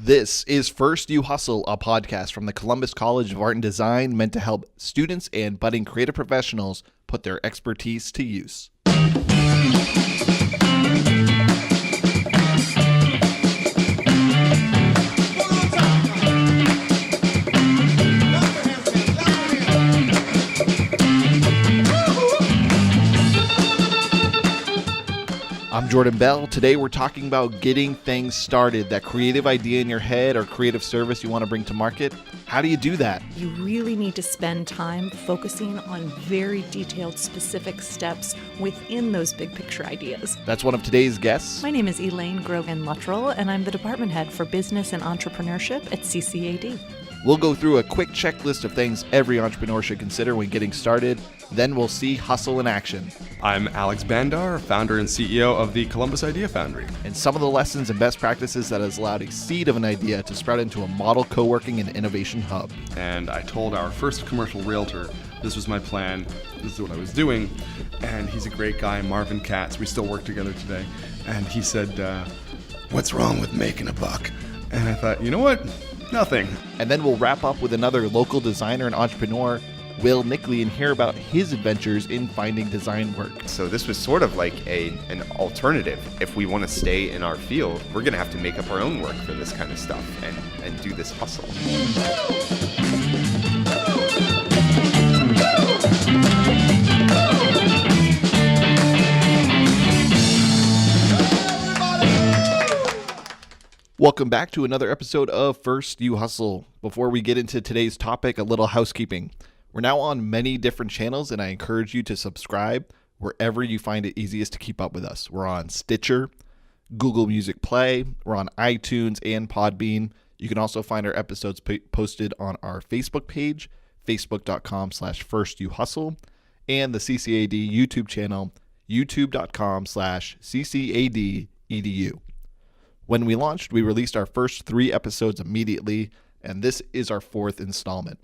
This is First You Hustle, a podcast from the Columbus College of Art and Design meant to help students and budding creative professionals put their expertise to use. I'm Jordan Bell. Today we're talking about getting things started, that creative idea in your head or creative service you want to bring to market. How do you do that? You really need to spend time focusing on very detailed, specific steps within those big picture ideas. That's one of today's guests. My name is Elaine Grogan Luttrull, and I'm the department head for business and entrepreneurship at CCAD. We'll go through a quick checklist of things every entrepreneur should consider when getting started. Then we'll see hustle in action. I'm Alex Bandar, founder and CEO of the Columbus Idea Foundry. And some of the lessons and best practices that has allowed a seed of an idea to sprout into a model coworking and innovation hub. And I told our first commercial realtor, this was my plan, this is what I was doing. And he's a great guy, Marvin Katz. We still work together today. And he said, what's wrong with making a buck? And I thought, you know what? Nothing. And then we'll wrap up with another local designer and entrepreneur, Will Nickley, and hear about his adventures in finding design work. So this was sort of like an alternative. If we want to stay in our field, we're going to have to make up our own work for this kind of stuff and do this hustle. Welcome back to another episode of First You Hustle. Before we get into today's topic, a little housekeeping. We're now on many different channels, and I encourage you to subscribe wherever you find it easiest to keep up with us. We're on Stitcher, Google Music Play, we're on iTunes and Podbean. You can also find our episodes posted on our Facebook page, facebook.com/firstyouhustle, and the CCAD YouTube channel, youtube.com/CCADEDU. When we launched, we released our first 3 episodes immediately, and this is our 4th installment.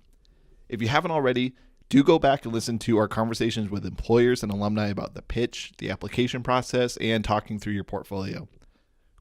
If you haven't already, do go back and listen to our conversations with employers and alumni about the pitch, the application process, and talking through your portfolio.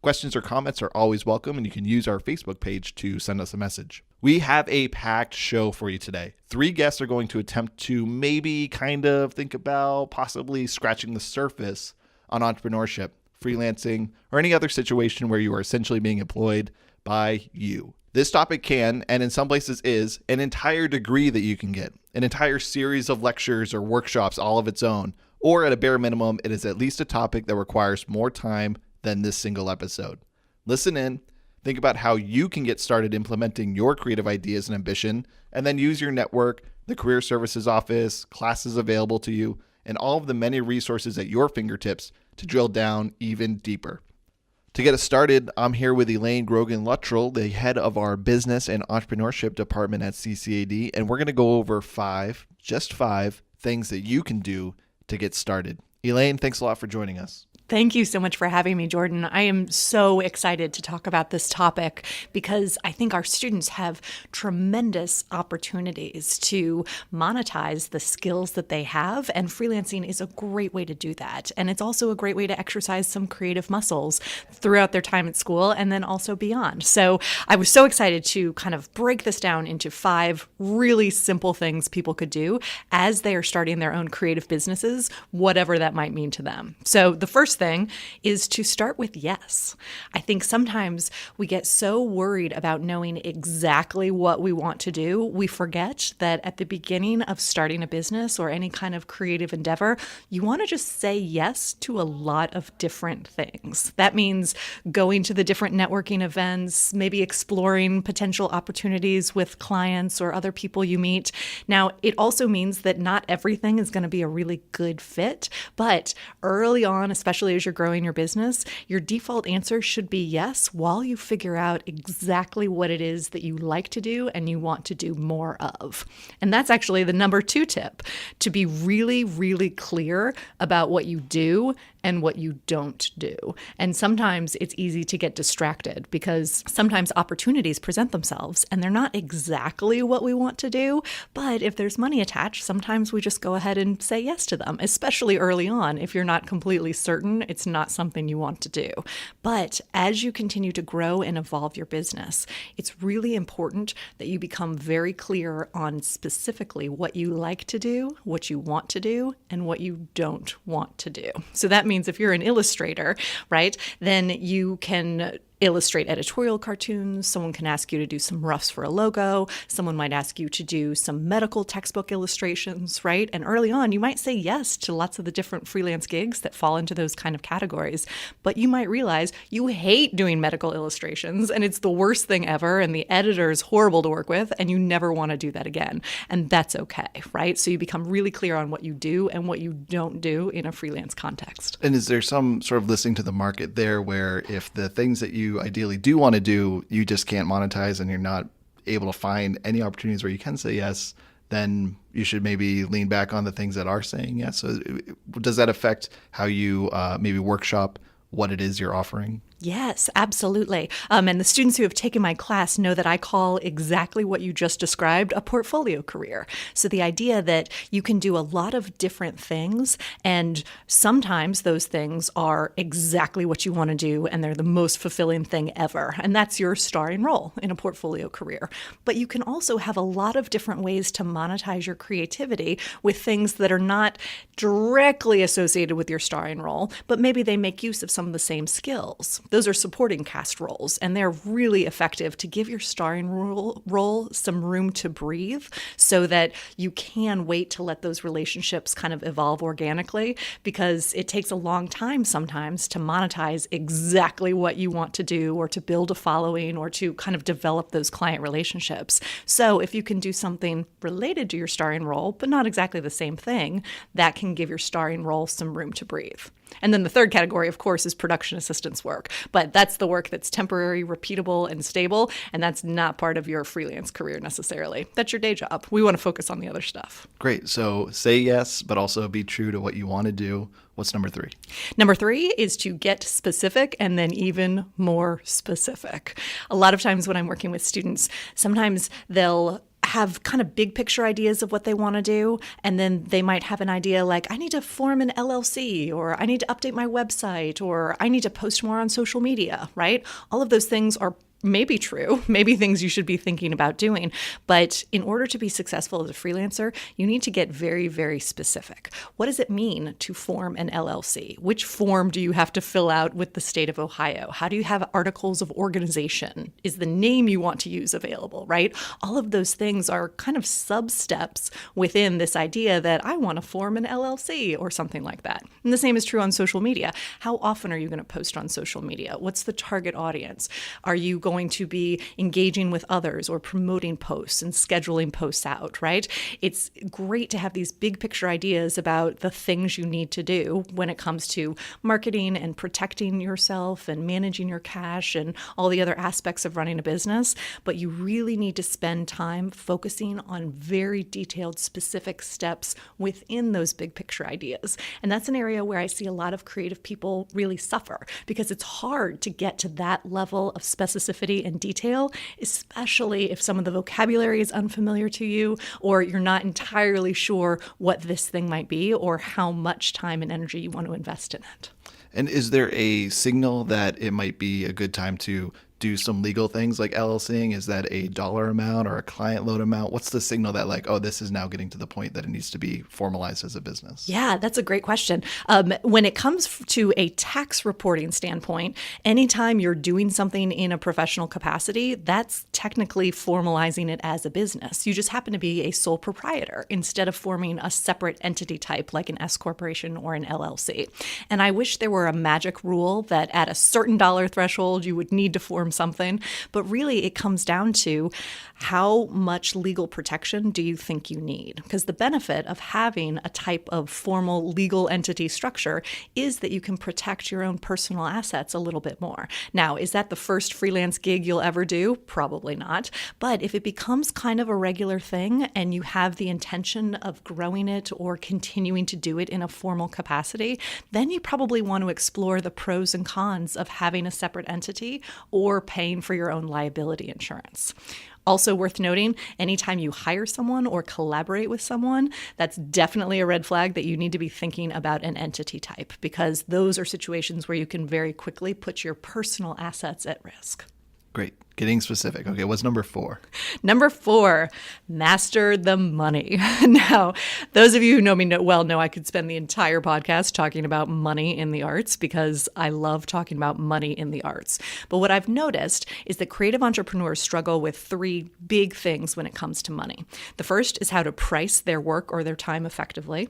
Questions or comments are always welcome, and you can use our Facebook page to send us a message. We have a packed show for you today. 3 guests are going to attempt to maybe kind of think about possibly scratching the surface on entrepreneurship, freelancing, or any other situation where you are essentially being employed by you. This topic can, and in some places is, an entire degree that you can get, an entire series of lectures or workshops all of its own, or at a bare minimum, it is at least a topic that requires more time than this single episode. Listen in, think about how you can get started implementing your creative ideas and ambition, and then use your network, the career services office, classes available to you, and all of the many resources at your fingertips to drill down even deeper. To get us started, I'm here with Elaine Grogan Luttrull, the head of our business and entrepreneurship department at CCAD, and we're going to go over 5 things that you can do to get started. Elaine, thanks a lot for joining us. Thank you so much for having me, Jordan. I am so excited to talk about this topic because I think our students have tremendous opportunities to monetize the skills that they have, and freelancing is a great way to do that. And it's also a great way to exercise some creative muscles throughout their time at school and then also beyond. So I was so excited to kind of break this down into 5 really simple things people could do as they are starting their own creative businesses, whatever that might mean to them. So the first thing is to start with yes. I think sometimes we get so worried about knowing exactly what we want to do, we forget that at the beginning of starting a business or any kind of creative endeavor, you want to just say yes to a lot of different things. That means going to the different networking events, maybe exploring potential opportunities with clients or other people you meet. Now, it also means that not everything is going to be a really good fit, but early on, especially as you're growing your business, your default answer should be yes while you figure out exactly what it is that you like to do and you want to do more of. And that's actually the number 2 tip, to be really, really clear about what you do and what you don't do. And sometimes it's easy to get distracted because sometimes opportunities present themselves and they're not exactly what we want to do. But if there's money attached, sometimes we just go ahead and say yes to them, especially early on. If you're not completely certain, it's not something you want to do. But as you continue to grow and evolve your business, it's really important that you become very clear on specifically what you like to do, what you want to do, and what you don't want to do. So that means if you're an illustrator, right, then you can illustrate editorial cartoons. Someone can ask you to do some roughs for a logo. Someone might ask you to do some medical textbook illustrations, right? And early on, you might say yes to lots of the different freelance gigs that fall into those kind of categories. But you might realize you hate doing medical illustrations and it's the worst thing ever and the editor is horrible to work with and you never want to do that again. And that's okay, right? So you become really clear on what you do and what you don't do in a freelance context. And is there some sort of listening to the market there where if the things that you ideally do want to do, you just can't monetize and you're not able to find any opportunities where you can say yes, then you should maybe lean back on the things that are saying yes? So does that affect how you maybe workshop what it is you're offering? Yes, absolutely. And the students who have taken my class know that I call exactly what you just described a portfolio career. So the idea that you can do a lot of different things, and sometimes those things are exactly what you want to do, and they're the most fulfilling thing ever. And that's your starring role in a portfolio career. But you can also have a lot of different ways to monetize your creativity with things that are not directly associated with your starring role, but maybe they make use of some of the same skills. Those are supporting cast roles, and they're really effective to give your starring role some room to breathe so that you can wait to let those relationships kind of evolve organically, because it takes a long time sometimes to monetize exactly what you want to do or to build a following or to kind of develop those client relationships. So if you can do something related to your starring role, but not exactly the same thing, that can give your starring role some room to breathe. And then the third category, of course, is production assistance work. But that's the work that's temporary, repeatable, and stable. And that's not part of your freelance career necessarily. That's your day job. We want to focus on the other stuff. Great. So say yes, but also be true to what you want to do. What's number 3? Number 3 is to get specific and then even more specific. A lot of times when I'm working with students, sometimes they'll have kind of big picture ideas of what they want to do. And then they might have an idea like, I need to form an LLC, or I need to update my website, or I need to post more on social media, right? All of those things are maybe true, maybe things you should be thinking about doing. But in order to be successful as a freelancer, you need to get very, very specific. What does it mean to form an LLC? Which form do you have to fill out with the state of Ohio? How do you have articles of organization? Is the name you want to use available, right? All of those things are kind of sub-steps within this idea that I want to form an LLC or something like that. And the same is true on social media. How often are you going to post on social media? What's the target audience? Are you going to be engaging with others or promoting posts and scheduling posts out, right? It's great to have these big picture ideas about the things you need to do when it comes to marketing and protecting yourself and managing your cash and all the other aspects of running a business. But you really need to spend time focusing on very detailed, specific steps within those big picture ideas. And that's an area where I see a lot of creative people really suffer, because it's hard to get to that level of specificity and detail, especially if some of the vocabulary is unfamiliar to you, or you're not entirely sure what this thing might be or how much time and energy you want to invest in it. And is there a signal that it might be a good time to do some legal things like LLCing? Is that a dollar amount or a client load amount? What's the signal that like, oh, this is now getting to the point that it needs to be formalized as a business? Yeah, that's a great question. When it comes to a tax reporting standpoint, anytime you're doing something in a professional capacity, that's technically formalizing it as a business. You just happen to be a sole proprietor instead of forming a separate entity type like an S corporation or an LLC. And I wish there were a magic rule that at a certain dollar threshold, you would need to form something. But really, it comes down to how much legal protection do you think you need? Because the benefit of having a type of formal legal entity structure is that you can protect your own personal assets a little bit more. Now, is that the first freelance gig you'll ever do? Probably not. But if it becomes kind of a regular thing and you have the intention of growing it or continuing to do it in a formal capacity, then you probably want to explore the pros and cons of having a separate entity or paying for your own liability insurance. Also worth noting, anytime you hire someone or collaborate with someone, that's definitely a red flag that you need to be thinking about an entity type, because those are situations where you can very quickly put your personal assets at risk. Great. Getting specific. Okay, what's number 4? Number 4, master the money. Now, those of you who know me well know I could spend the entire podcast talking about money in the arts because I love talking about money in the arts. But what I've noticed is that creative entrepreneurs struggle with 3 big things when it comes to money. The first is how to price their work or their time effectively.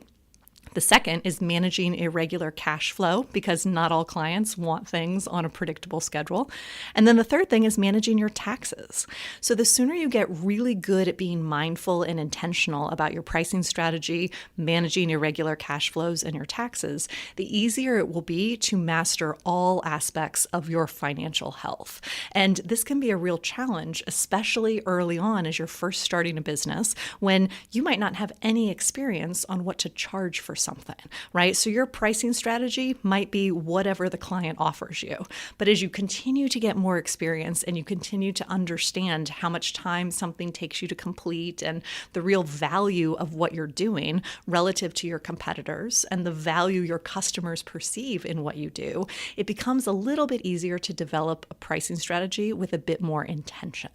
The second is managing irregular cash flow, because not all clients want things on a predictable schedule. And then the third thing is managing your taxes. So the sooner you get really good at being mindful and intentional about your pricing strategy, managing irregular cash flows, and your taxes, the easier it will be to master all aspects of your financial health. And this can be a real challenge, especially early on as you're first starting a business, when you might not have any experience on what to charge for something, right? So your pricing strategy might be whatever the client offers you. But as you continue to get more experience and you continue to understand how much time something takes you to complete and the real value of what you're doing relative to your competitors and the value your customers perceive in what you do, it becomes a little bit easier to develop a pricing strategy with a bit more intention.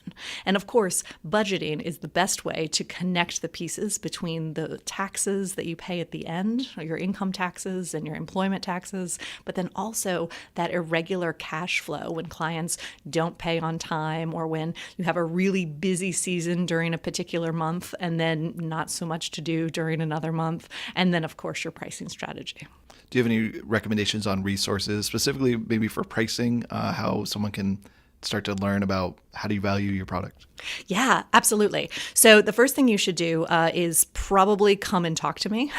And of course, budgeting is the best way to connect the pieces between the taxes that you pay at the end, your income taxes and your employment taxes, but then also that irregular cash flow when clients don't pay on time or when you have a really busy season during a particular month and then not so much to do during another month. And then, of course, your pricing strategy. Do you have any recommendations on resources, specifically maybe for pricing, how someone can start to learn about how do you value your product? Yeah, absolutely. So the first thing you should do is probably come and talk to me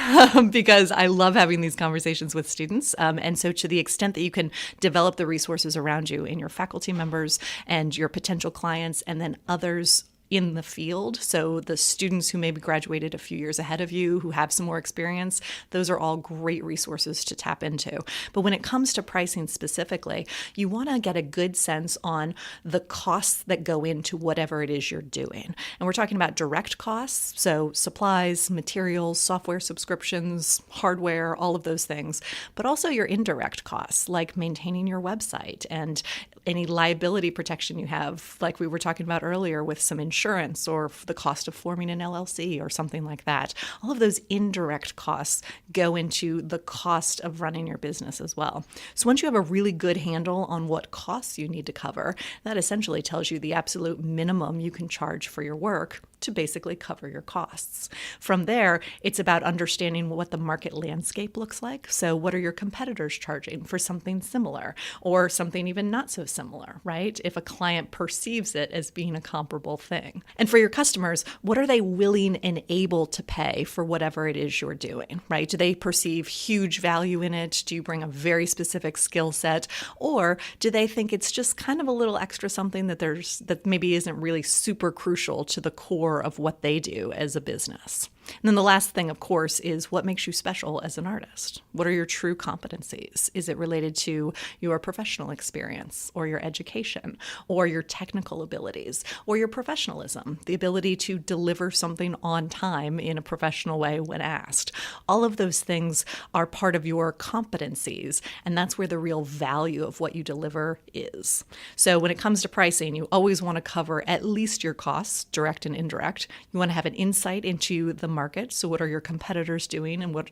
because I love having these conversations with students. And so to the extent that you can develop the resources around you in your faculty members and your potential clients and then others in the field. So the students who maybe graduated a few years ahead of you, who have some more experience, those are all great resources to tap into. But when it comes to pricing specifically, you want to get a good sense on the costs that go into whatever it is you're doing. And we're talking about direct costs, so supplies, materials, software subscriptions, hardware, all of those things, but also your indirect costs, like maintaining your website and any liability protection you have, like we were talking about earlier with some insurance or the cost of forming an LLC or something like that. All of those indirect costs go into the cost of running your business as well. So once you have a really good handle on what costs you need to cover, that essentially tells you the absolute minimum you can charge for your work to basically cover your costs. From there, it's about understanding what the market landscape looks like. So what are your competitors charging for something similar or something even not so similar, right? If a client perceives it as being a comparable thing. And for your customers, what are they willing and able to pay for whatever it is you're doing, right? Do they perceive huge value in it? Do you bring a very specific skill set? Or do they think it's just kind of a little extra something that maybe isn't really super crucial to the core of what they do as a business? And then the last thing, of course, is what makes you special as an artist? What are your true competencies? Is it related to your professional experience or your education or your technical abilities or your professionalism, the ability to deliver something on time in a professional way when asked? All of those things are part of your competencies, and that's where the real value of what you deliver is. So when it comes to pricing, you always want to cover at least your costs, direct and indirect. You want to have an insight into the market. So what are your competitors doing and what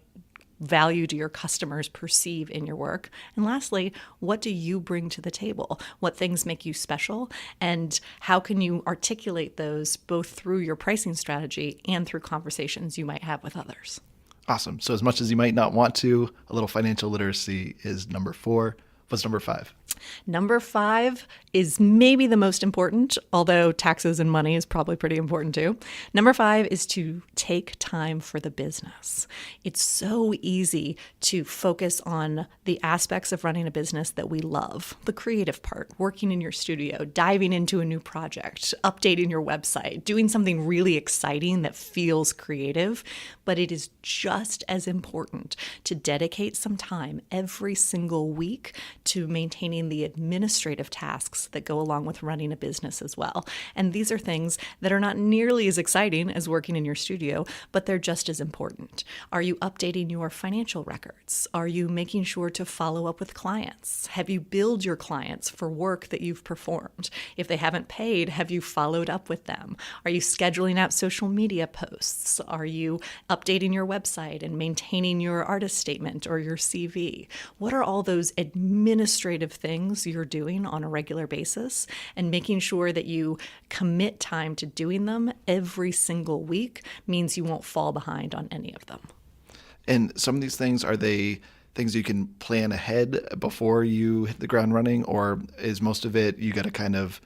value do your customers perceive in your work? And lastly, what do you bring to the table? What things make you special? And how can you articulate those both through your pricing strategy and through conversations you might have with others? Awesome. So as much as you might not want to, a little financial literacy is number 4. What's number 5? Number 5 is maybe the most important, although taxes and money is probably pretty important too. Number 5 is to take time for the business. It's so easy to focus on the aspects of running a business that we love, the creative part, working in your studio, diving into a new project, updating your website, doing something really exciting that feels creative. But it is just as important to dedicate some time every single week to maintaining the administrative tasks that go along with running a business as well. And these are things that are not nearly as exciting as working in your studio, but they're just as important. Are you updating your financial records? Are you making sure to follow up with clients? Have you billed your clients for work that you've performed? If they haven't paid, have you followed up with them? Are you scheduling out social media posts? Are you updating your website and maintaining your artist statement or your CV? What are all those administrative things you're doing on a regular basis, and making sure that you commit time to doing them every single week means you won't fall behind on any of them. And some of these things, are they things you can plan ahead before you hit the ground running, or is most of it you got to kind of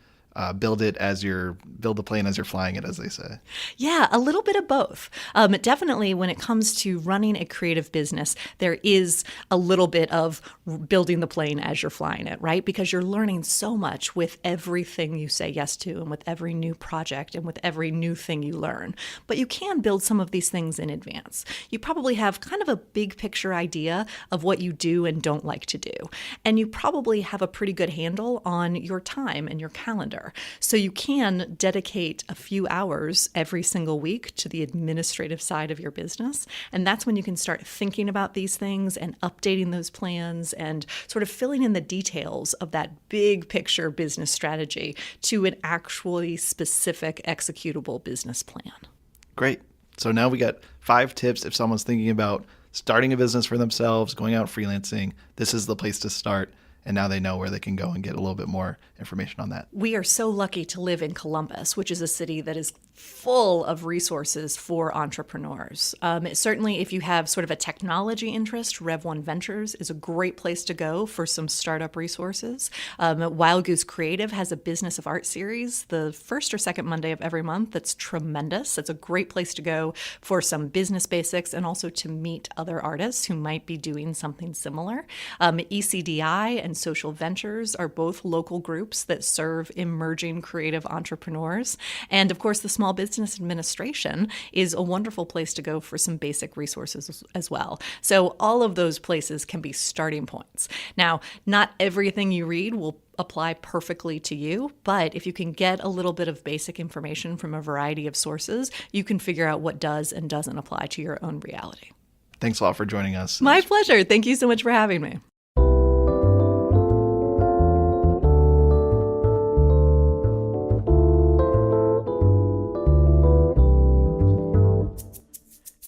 build the plane as you're flying it, as they say? Yeah, a little bit of both. Definitely when it comes to running a creative business, there is a little bit of building the plane as you're flying it, right? Because you're learning so much with everything you say yes to, and with every new project, and with every new thing you learn. But you can build some of these things in advance. You probably have kind of a big picture idea of what you do and don't like to do. And you probably have a pretty good handle on your time and your calendar. So you can dedicate a few hours every single week to the administrative side of your business. And that's when you can start thinking about these things and updating those plans and sort of filling in the details of that big picture business strategy to an actually specific executable business plan. Great. So now we got 5 tips if someone's thinking about starting a business for themselves, going out freelancing. This is the place to start. And now they know where they can go and get a little bit more information on that. We are so lucky to live in Columbus, which is a city that is full of resources for entrepreneurs. Certainly, if you have sort of a technology interest, Rev1 Ventures is a great place to go for some startup resources. Wild Goose Creative has a Business of Art series the first or second Monday of every month that's tremendous. It's a great place to go for some business basics and also to meet other artists who might be doing something similar. ECDI and Social Ventures are both local groups that serve emerging creative entrepreneurs. And of course, the Small Business Administration is a wonderful place to go for some basic resources as well. So all of those places can be starting points. Now, not everything you read will apply perfectly to you, but if you can get a little bit of basic information from a variety of sources, you can figure out what does and doesn't apply to your own reality. Thanks a lot for joining us. My pleasure. Thank you so much for having me.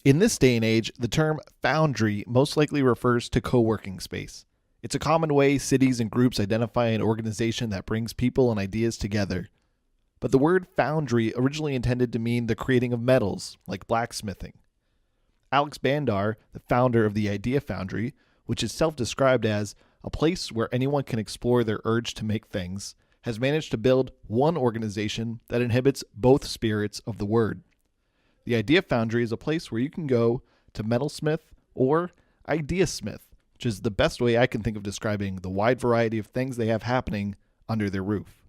In this day and age, the term Foundry most likely refers to co-working space. It's a common way cities and groups identify an organization that brings people and ideas together. But the word Foundry originally intended to mean the creating of metals, like blacksmithing. Alex Bandar, the founder of the Idea Foundry, which is self-described as a place where anyone can explore their urge to make things, has managed to build one organization that inhibits both spirits of the word. The Idea Foundry is a place where you can go to metalsmith or ideasmith, which is the best way I can think of describing the wide variety of things they have happening under their roof.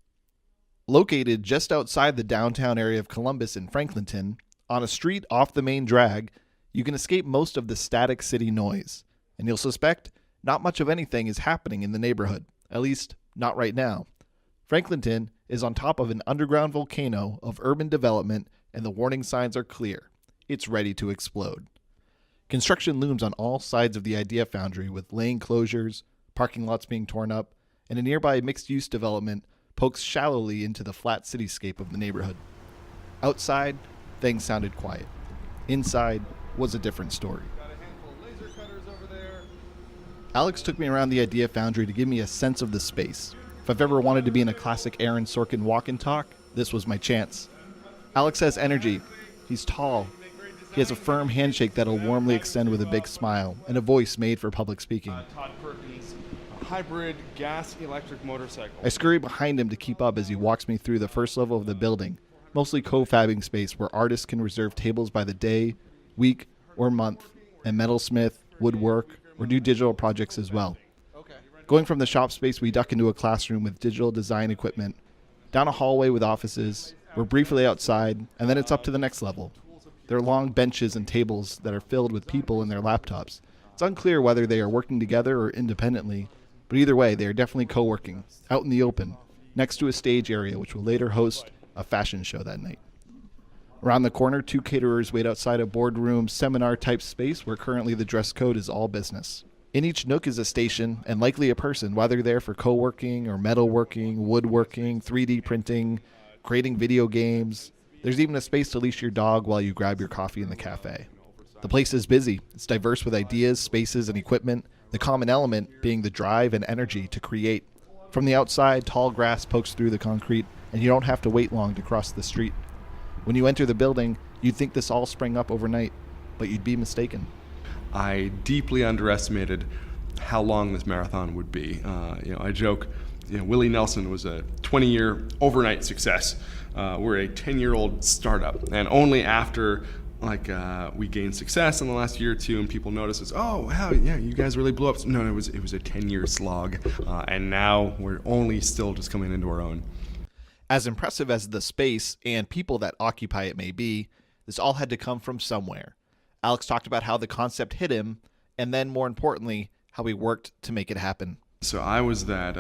Located just outside the downtown area of Columbus in Franklinton, on a street off the main drag, you can escape most of the static city noise, and you'll suspect not much of anything is happening in the neighborhood, at least not right now. Franklinton is on top of an underground volcano of urban development, and the warning signs are clear. It's ready to explode. Construction looms on all sides of the Idea Foundry, with lane closures, parking lots being torn up, and a nearby mixed-use development pokes shallowly into the flat cityscape of the neighborhood. Outside, things sounded quiet. Inside was a different story. Alex took me around the Idea Foundry to give me a sense of the space. If I've ever wanted to be in a classic Aaron Sorkin walk and talk, this was my chance. Alex has energy. He's tall. He has a firm handshake that'll warmly extend with a big smile, and a voice made for public speaking. Todd Perkins, hybrid gas-electric motorcycle. I scurry behind him to keep up as he walks me through the first level of the building, mostly co-fabbing space where artists can reserve tables by the day, week, or month, and metalsmith, woodwork, or do digital projects as well. Going from the shop space, we duck into a classroom with digital design equipment, down a hallway with offices, we're briefly outside, and then it's up to the next level. There are long benches and tables that are filled with people and their laptops. It's unclear whether they are working together or independently, but either way, they are definitely co-working, out in the open, next to a stage area which will later host a fashion show that night. Around the corner, 2 caterers wait outside a boardroom seminar-type space where currently the dress code is all business. In each nook is a station and likely a person, whether there for co-working or metalworking, woodworking, 3D printing, creating video games. There's even a space to leash your dog while you grab your coffee in the cafe. The place is busy. It's diverse with ideas, spaces, and equipment, the common element being the drive and energy to create. From the outside, tall grass pokes through the concrete, and you don't have to wait long to cross the street. When you enter the building, you'd think this all sprang up overnight, but you'd be mistaken. I deeply underestimated how long this marathon would be. I joke, Willie Nelson was a 20-year overnight success. We're a 10-year-old startup, and only after we gained success in the last year or two, and people notice us, oh wow, yeah, you guys really blew up. No, it was a 10-year slog, and now we're only still just coming into our own. As impressive as the space and people that occupy it may be, this all had to come from somewhere. Alex talked about how the concept hit him, and then more importantly, how he worked to make it happen. So I was that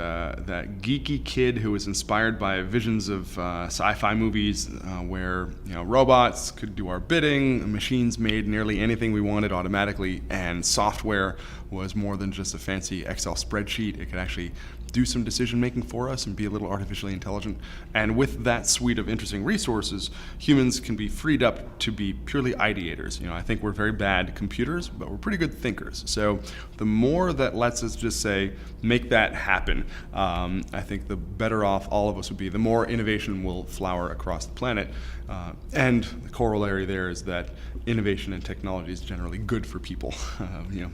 geeky kid who was inspired by visions of sci-fi movies where robots could do our bidding, machines made nearly anything we wanted automatically, and software was more than just a fancy Excel spreadsheet. It could actually do some decision making for us and be a little artificially intelligent. And with that suite of interesting resources, humans can be freed up to be purely ideators. I think we're very bad computers, but we're pretty good thinkers. So the more that lets us just say, make that happen, I think the better off all of us would be. The more innovation will flower across the planet. And the corollary there is that innovation and technology is generally good for people,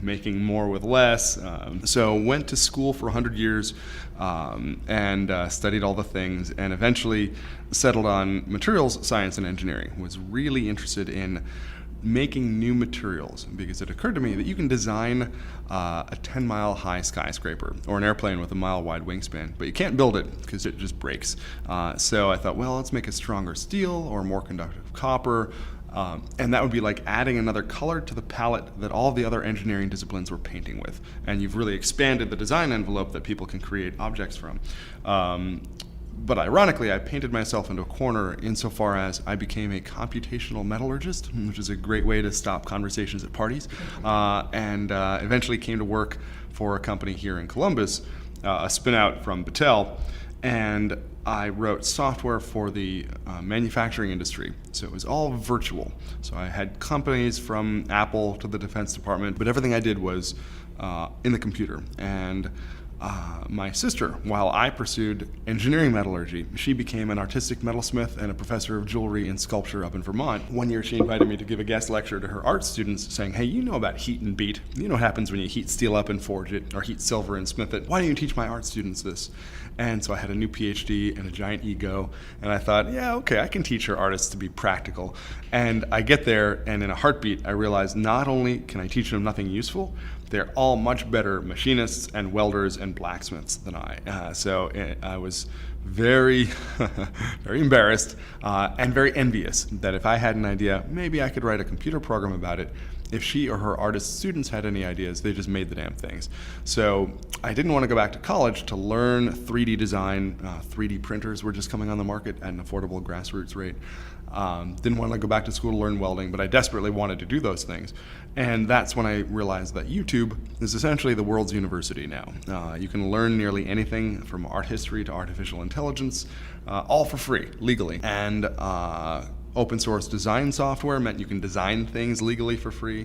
making more with less. So went to school for 100 years and studied all the things, and eventually settled on materials science and engineering. Was really interested in making new materials because it occurred to me that you can design a 10-mile high skyscraper or an airplane with a mile-wide wingspan, but you can't build it because it just breaks. So I thought, well, let's make a stronger steel or more conductive copper. And that would be like adding another color to the palette that all the other engineering disciplines were painting with. And you've really expanded the design envelope that people can create objects from. But ironically, I painted myself into a corner insofar as I became a computational metallurgist, which is a great way to stop conversations at parties, and eventually came to work for a company here in Columbus, a spin-out from Battelle, and I wrote software for the manufacturing industry. So it was all virtual. So I had companies from Apple to the Defense Department, but everything I did was in the computer. And my sister, while I pursued engineering metallurgy, she became an artistic metalsmith and a professor of jewelry and sculpture up in Vermont. One year she invited me to give a guest lecture to her art students saying, hey, you know about heat and beat. You know what happens when you heat steel up and forge it, or heat silver and smith it. Why don't you teach my art students this? And so I had a new PhD and a giant ego, and I thought, yeah, okay, I can teach her artists to be practical. And I get there, and in a heartbeat, I realize not only can I teach them nothing useful, they're all much better machinists and welders and blacksmiths than I. So I was very, very embarrassed and very envious that if I had an idea, maybe I could write a computer program about it. If she or her artist students had any ideas, they just made the damn things. So I didn't want to go back to college to learn 3D design. 3D printers were just coming on the market at an affordable grassroots rate. Didn't want to go back to school to learn welding, but I desperately wanted to do those things. And that's when I realized that YouTube is essentially the world's university now. You can learn nearly anything from art history to artificial intelligence, all for free, legally. And open source design software meant you can design things legally for free.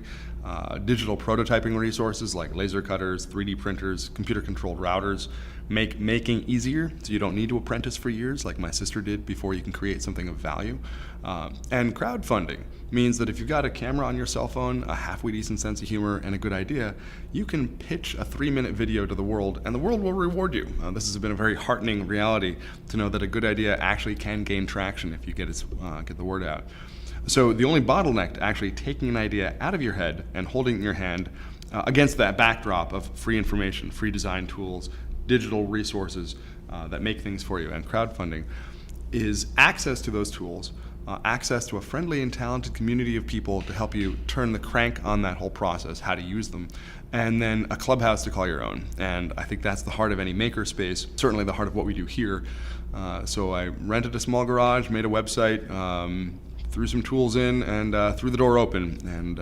Digital prototyping resources like laser cutters, 3D printers, computer controlled routers make making easier, so you don't need to apprentice for years like my sister did before you can create something of value. And crowdfunding means that if you've got a camera on your cell phone, a halfway decent sense of humor, and a good idea, you can pitch a 3-minute video to the world, and the world will reward you. This has been a very heartening reality to know that a good idea actually can gain traction if you get the word out. So the only bottleneck to actually taking an idea out of your head and holding it in your hand against that backdrop of free information, free design tools, digital resources that make things for you, and crowdfunding, is access to those tools, access to a friendly and talented community of people to help you turn the crank on that whole process, how to use them, and then a clubhouse to call your own. And I think that's the heart of any makerspace, certainly the heart of what we do here. So I rented a small garage, made a website, threw some tools in, and threw the door open. And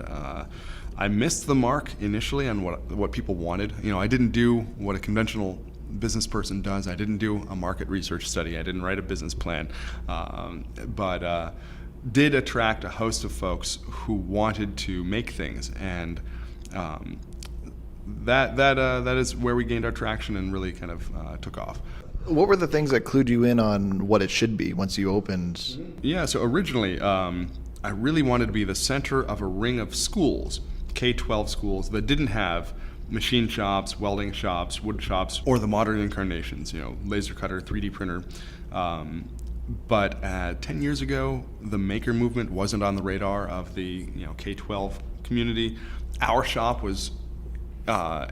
I missed the mark initially on what people wanted. I didn't do what a conventional business person does. I didn't do a market research study. I didn't write a business plan, but did attract a host of folks who wanted to make things, and that is where we gained our traction and really kind of took off. What were the things that clued you in on what it should be once you opened? Yeah, so originally I really wanted to be the center of a ring of schools, K-12 schools that didn't have machine shops, welding shops, wood shops, or the modern incarnations, laser cutter, 3D printer. But 10 years ago, the maker movement wasn't on the radar of the K-12 community. Our shop was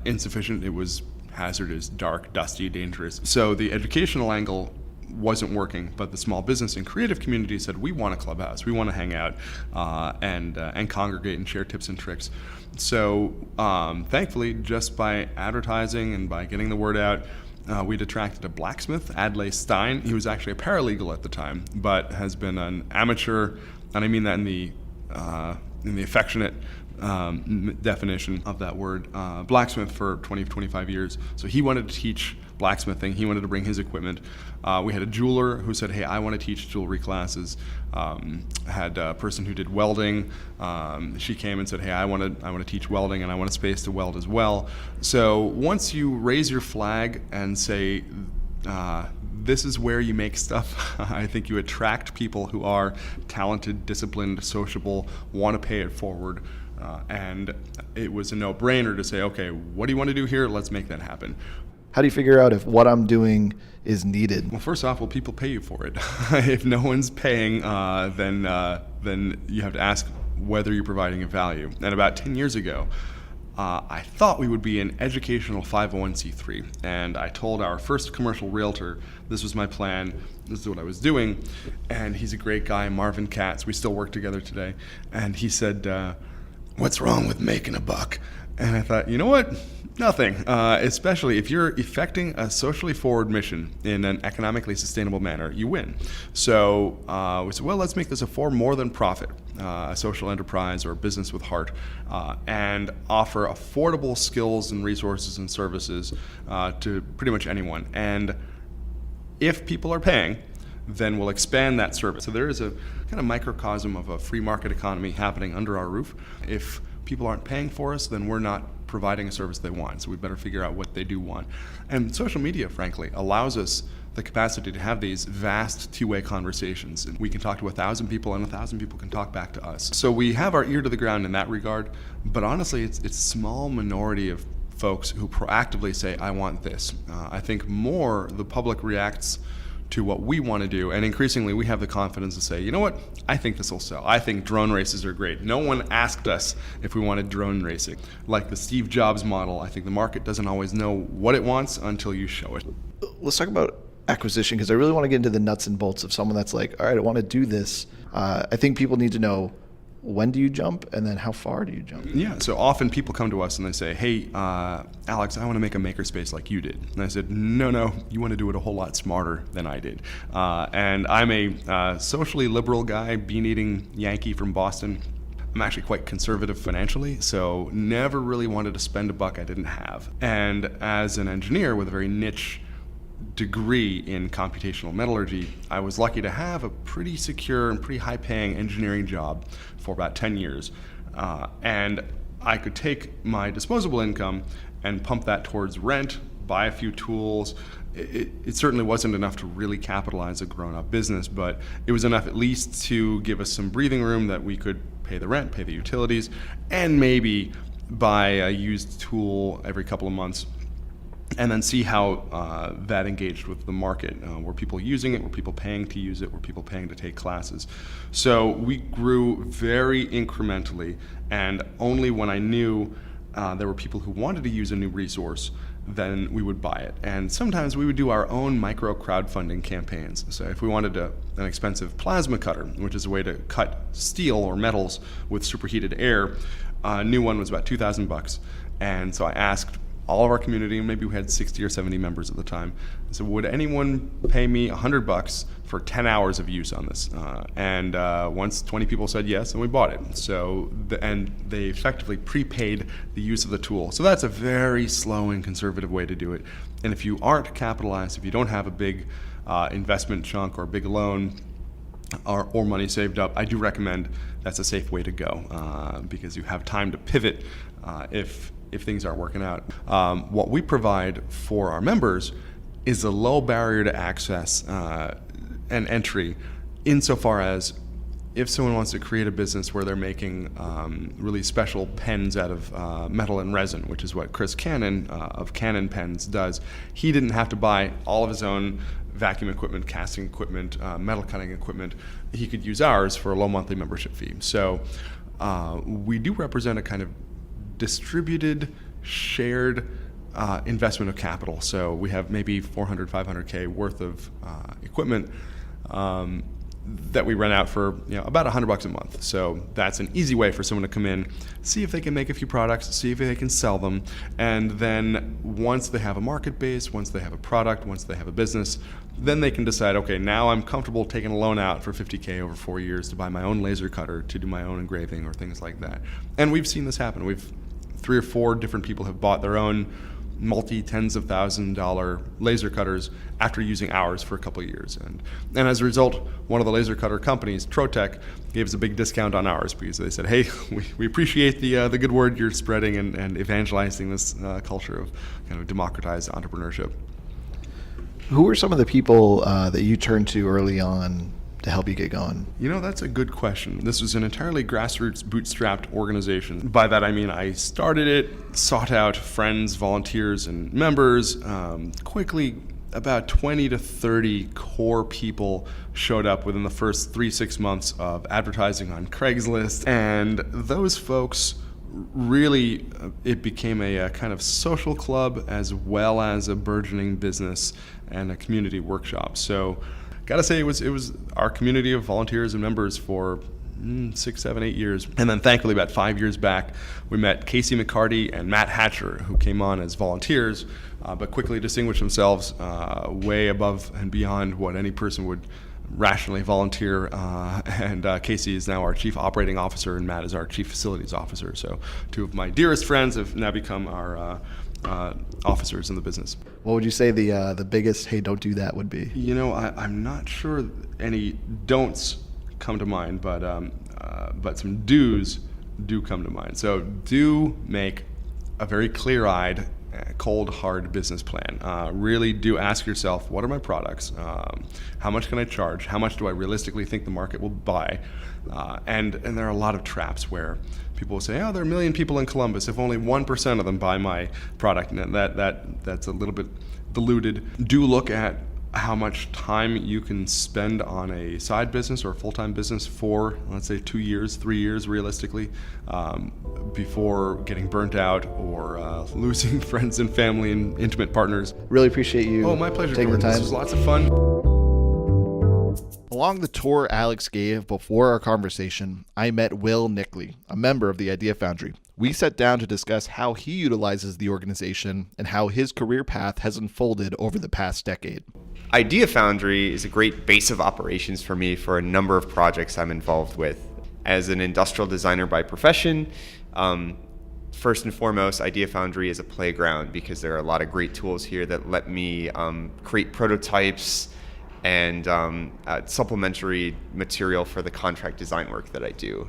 insufficient. It was hazardous, dark, dusty, dangerous. So the educational angle wasn't working, but the small business and creative community said, we want a clubhouse, we want to hang out and congregate and share tips and tricks. So thankfully, just by advertising and by getting the word out, we'd attracted a blacksmith, Adlai Stein. He was actually a paralegal at the time, but has been an amateur, and I mean that in the affectionate definition of that word, blacksmith for 20, 25 years. So he wanted to teach blacksmithing. He wanted to bring his equipment. We had a jeweler who said, hey, I want to teach jewelry classes. Had a person who did welding. She came and said, hey, I want to teach welding, and I want a space to weld as well. So once you raise your flag and say, this is where you make stuff, I think you attract people who are talented, disciplined, sociable, want to pay it forward. And it was a no-brainer to say, okay, what do you want to do here? Let's make that happen. How do you figure out if what I'm doing is needed? Well, first off, will people pay you for it? If no one's paying, then you have to ask whether you're providing a value. And about 10 years ago, I thought we would be an educational 501c3, and I told our first commercial realtor this was my plan, this is what I was doing, and he's a great guy, Marvin Katz. We still work together today, and he said, what's wrong with making a buck? And I thought, you know what? Nothing, especially if you're effecting a socially forward mission in an economically sustainable manner, you win. So we said, well, let's make this a for more than profit, a social enterprise or a business with heart, and offer affordable skills and resources and services to pretty much anyone. And if people are paying, then we'll expand that service. So there is a kind of microcosm of a free market economy happening under our roof. If people aren't paying for us, then we're not providing a service they want. So we better figure out what they do want. And social media, frankly, allows us the capacity to have these vast two-way conversations. And we can talk to 1,000 people, and 1,000 people can talk back to us. So we have our ear to the ground in that regard. But honestly, it's a small minority of folks who proactively say, I want this. I think more the public reacts to what we want to do, and increasingly we have the confidence to say, you know what, I think this will sell. I think drone races are great. No one asked us if we wanted drone racing. Like the Steve Jobs model, I think the market doesn't always know what it wants until you show it. Let's talk about acquisition, because I really want to get into the nuts and bolts of someone that's like, all right, I want to do this. I think people need to know, when do you jump, and then how far do you jump? Yeah, so often people come to us and they say, hey, Alex, I want to make a makerspace like you did. And I said, no, you want to do it a whole lot smarter than I did. And I'm a socially liberal guy, bean-eating Yankee from Boston. I'm actually quite conservative financially, so never really wanted to spend a buck I didn't have. And as an engineer with a very niche degree in computational metallurgy, I was lucky to have a pretty secure and pretty high-paying engineering job for about 10 years. And I could take my disposable income and pump that towards rent, buy a few tools. It certainly wasn't enough to really capitalize a grown-up business, but it was enough at least to give us some breathing room that we could pay the rent, pay the utilities, and maybe buy a used tool every couple of months, and then see how that engaged with the market. Were people using it? Were people paying to use it? Were people paying to take classes? So we grew very incrementally, and only when I knew there were people who wanted to use a new resource, then we would buy it. And sometimes we would do our own micro crowdfunding campaigns. So if we wanted an expensive plasma cutter, which is a way to cut steel or metals with superheated air, a new one was about $2,000. And so I asked all of our community, and maybe we had 60 or 70 members at the time. So would anyone pay me $100 for 10 hours of use on this? And once 20 people said yes, and we bought it. So, and they effectively prepaid the use of the tool. So that's a very slow and conservative way to do it. And if you aren't capitalized, if you don't have a big investment chunk or a big loan, or money saved up, I do recommend that's a safe way to go, because you have time to pivot if things aren't working out. What we provide for our members is a low barrier to access and entry, insofar as if someone wants to create a business where they're making really special pens out of metal and resin, which is what Chris Cannon of Cannon Pens does, he didn't have to buy all of his own vacuum equipment, casting equipment, metal cutting equipment. He could use ours for a low monthly membership fee. So we do represent a kind of distributed, shared investment of capital. So we have maybe 400, 500K worth of equipment that we rent out for about $100 a month. So that's an easy way for someone to come in, see if they can make a few products, see if they can sell them, and then once they have a market base, once they have a product, once they have a business, then they can decide, okay, now I'm comfortable taking a loan out for $50K over 4 years to buy my own laser cutter, to do my own engraving or things like that. And we've seen this happen. 3 or 4 different people have bought their own multi-tens of $1,000 laser cutters after using ours for a couple of years. And as a result, one of the laser cutter companies, Trotec, gave us a big discount on ours because they said, hey, we appreciate the good word you're spreading and evangelizing this culture of kind of democratized entrepreneurship. Who were some of the people that you turned to early on to help you get going? That's a good question. This was an entirely grassroots, bootstrapped organization. By that I mean I started it, sought out friends, volunteers, and members. Quickly, about 20 to 30 core people showed up within the first 3-6 months of advertising on Craigslist. And those folks really, it became a kind of social club as well as a burgeoning business and a community workshop. So gotta say, it was our community of volunteers and members for 6, 7, 8 years. And then thankfully about 5 years back, we met Casey McCarty and Matt Hatcher, who came on as volunteers, but quickly distinguished themselves way above and beyond what any person would rationally volunteer. And Casey is now our Chief Operating Officer, and Matt is our Chief Facilities Officer. So 2 of my dearest friends have now become our officers in the business. What would you say the biggest, hey, don't do that would be? I'm not sure any don'ts come to mind, but some do's do come to mind. So do make a very clear-eyed, cold, hard business plan. Really do ask yourself, what are my products? How much can I charge? How much do I realistically think the market will buy? And there are a lot of traps where people will say, oh, there are 1 million people in Columbus. If only 1% of them buy my product, and that's a little bit diluted. Do look at how much time you can spend on a side business or a full-time business for, let's say, 2 years, 3 years, realistically, before getting burnt out or losing friends and family and intimate partners. Really appreciate you. Oh, my pleasure, taking Jordan. the time. This was lots of fun. Along the tour Alex gave before our conversation, I met Will Nickley, a member of the Idea Foundry. We sat down to discuss how he utilizes the organization and how his career path has unfolded over the past decade. Idea Foundry is a great base of operations for me for a number of projects I'm involved with. As an industrial designer by profession, first and foremost, Idea Foundry is a playground because there are a lot of great tools here that let me create prototypes and supplementary material for the contract design work that I do.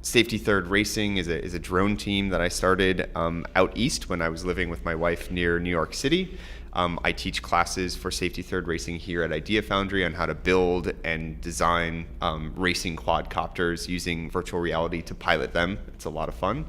Safety Third Racing is a drone team that I started out east when I was living with my wife near New York City. I teach classes for Safety Third Racing here at Idea Foundry on how to build and design racing quadcopters using virtual reality to pilot them. It's a lot of fun.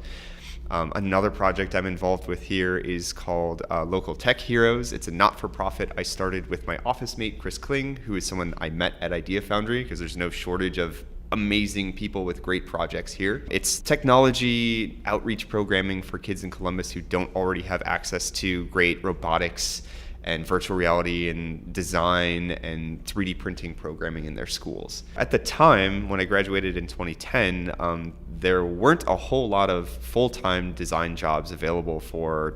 Another project I'm involved with here is called Local Tech Heroes. It's a not-for-profit I started with my office mate, Chris Kling, who is someone I met at Idea Foundry, because there's no shortage of amazing people with great projects here. It's technology outreach programming for kids in Columbus who don't already have access to great robotics and virtual reality and design and 3D printing programming in their schools. At the time, when I graduated in 2010, there weren't a whole lot of full-time design jobs available for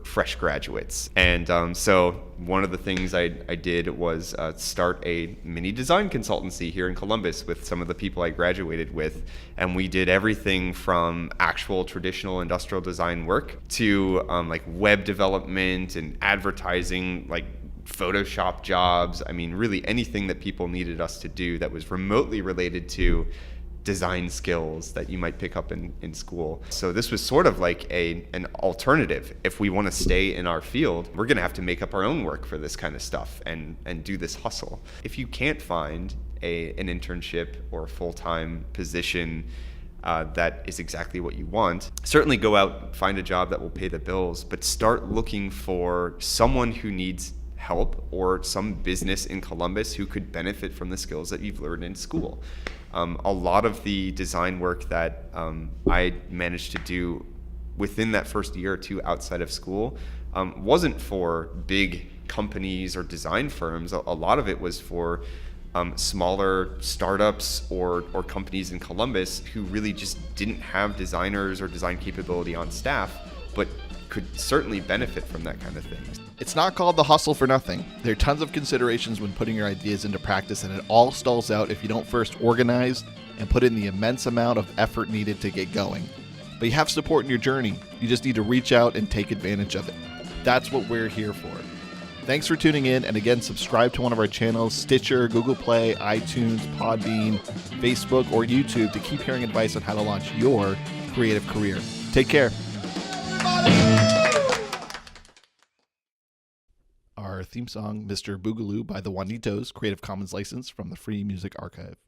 fresh graduates. And so one of the things I did was start a mini design consultancy here in Columbus with some of the people I graduated with. And we did everything from actual traditional industrial design work to like web development and advertising, like Photoshop jobs. I mean, really anything that people needed us to do that was remotely related to design skills that you might pick up in school. So this was sort of like an alternative. If we want to stay in our field, we're going to have to make up our own work for this kind of stuff and do this hustle. If you can't find an internship or a full-time position that is exactly what you want, certainly go out, find a job that will pay the bills, but start looking for someone who needs help or some business in Columbus who could benefit from the skills that you've learned in school. A lot of the design work that I managed to do within that first year or two outside of school wasn't for big companies or design firms. A lot of it was for smaller startups or companies in Columbus who really just didn't have designers or design capability on staff, but could certainly benefit from that kind of thing. It's not called the hustle for nothing. There are tons of considerations when putting your ideas into practice, and it all stalls out if you don't first organize and put in the immense amount of effort needed to get going. But you have support in your journey. You just need to reach out and take advantage of it. That's what we're here for. Thanks for tuning in, and again, subscribe to one of our channels, Stitcher, Google Play, iTunes, Podbean, Facebook, or YouTube to keep hearing advice on how to launch your creative career. Take care. Our theme song, Mr. Boogaloo by the Juanitos, Creative Commons license from the Free Music Archive.